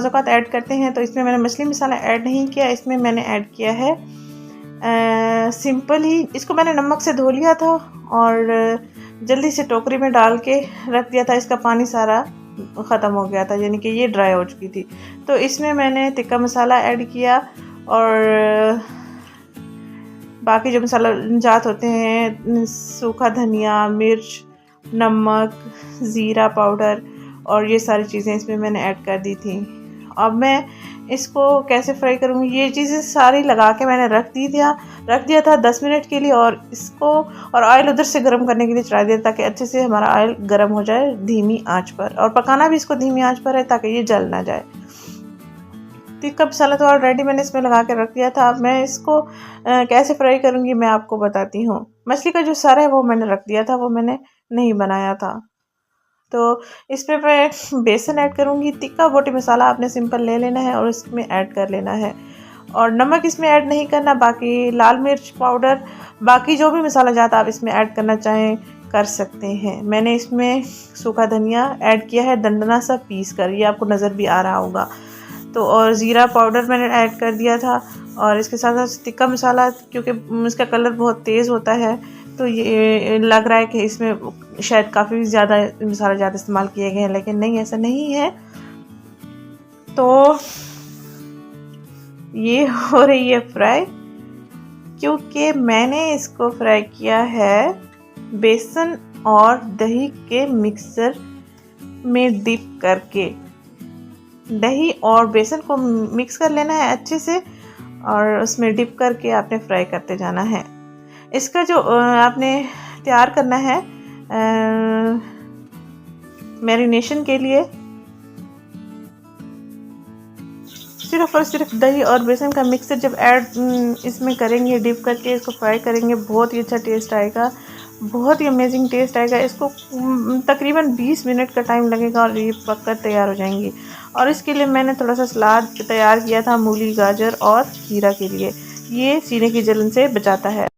ज़ाक़त add करते हैं। तो इसमें मैंने मछली मसाला ऐड नहीं किया, इसमें मैंने ऐड किया है सिंपल ही। इसको मैंने नमक से धो लिया था और जल्दी से टोकरी में डाल के रख दिया था। इसका पानी सारा ख़त्म हो गया था, यानी कि ये ड्राई हो चुकी थी। तो इसमें मैंने टिक्का मसाला ऐड किया और बाकी जो मसाला जात होते हैं, सूखा धनिया, मिर्च, नमक, ज़ीरा पाउडर और ये सारी चीज़ें इसमें मैंने ऐड कर दी थी। अब मैं इसको कैसे फ्राई करूँगी, ये चीज़ें सारी लगा के मैंने रख दिया था 10 मिनट के लिए। और इसको और ऑयल उधर से गर्म करने के लिए चढ़ा दिया ताकि अच्छे से हमारा ऑयल गर्म हो जाए धीमी आंच पर। और पकाना भी इसको धीमी आंच पर है ताकि ये जल ना जाए। टिक्का मसाला तो ऑलरेडी मैंने इसमें लगा के रख दिया था। अब मैं इसको कैसे फ्राई करूँगी मैं आपको बताती हूँ। मछली का जो सर है वो मैंने रख दिया था, वो मैंने नहीं बनाया था। तो इसमें मैं बेसन ऐड करूँगी। टिक्का बोटी मसाला आपने सिंपल ले लेना है और इसमें ऐड कर लेना है। और नमक इसमें ऐड नहीं करना, बाकी लाल मिर्च पाउडर, बाकी जो भी मसाला जाता आप इसमें ऐड करना चाहें कर सकते हैं। मैंने इसमें सूखा धनिया ऐड किया है दंडना सा पीस कर, ये आपको नज़र भी आ रहा होगा। तो और ज़ीरा पाउडर मैंने ऐड कर दिया था। और इसके साथ साथ टिक्का मसाला, क्योंकि इसका कलर बहुत तेज़ होता है तो ये लग रहा है कि इसमें शायद काफ़ी ज़्यादा मसाला ज़्यादा इस्तेमाल किए गए हैं, लेकिन नहीं, ऐसा नहीं है। तो ये हो रही है फ्राई, क्योंकि मैंने इसको फ्राई किया है बेसन और दही के मिक्सर में डिप करके। दही और बेसन को मिक्स कर लेना है अच्छे से और उसमें डिप करके आपने फ्राई करते जाना है। इसका जो आपने तैयार करना है मैरिनेशन के लिए, सिर्फ और सिर्फ दही और बेसन का मिक्सर जब ऐड इसमें करेंगे, डिप करके इसको फ्राई करेंगे, बहुत ही अच्छा टेस्ट आएगा, बहुत ही अमेजिंग टेस्ट आएगा। इसको तकरीबन 20 मिनट का टाइम लगेगा और ये पककर तैयार हो जाएंगी। और इसके लिए मैंने थोड़ा सा सलाद तैयार किया था मूली, गाजर और खीरा के लिए। ये सीने की जलन से बचाता है।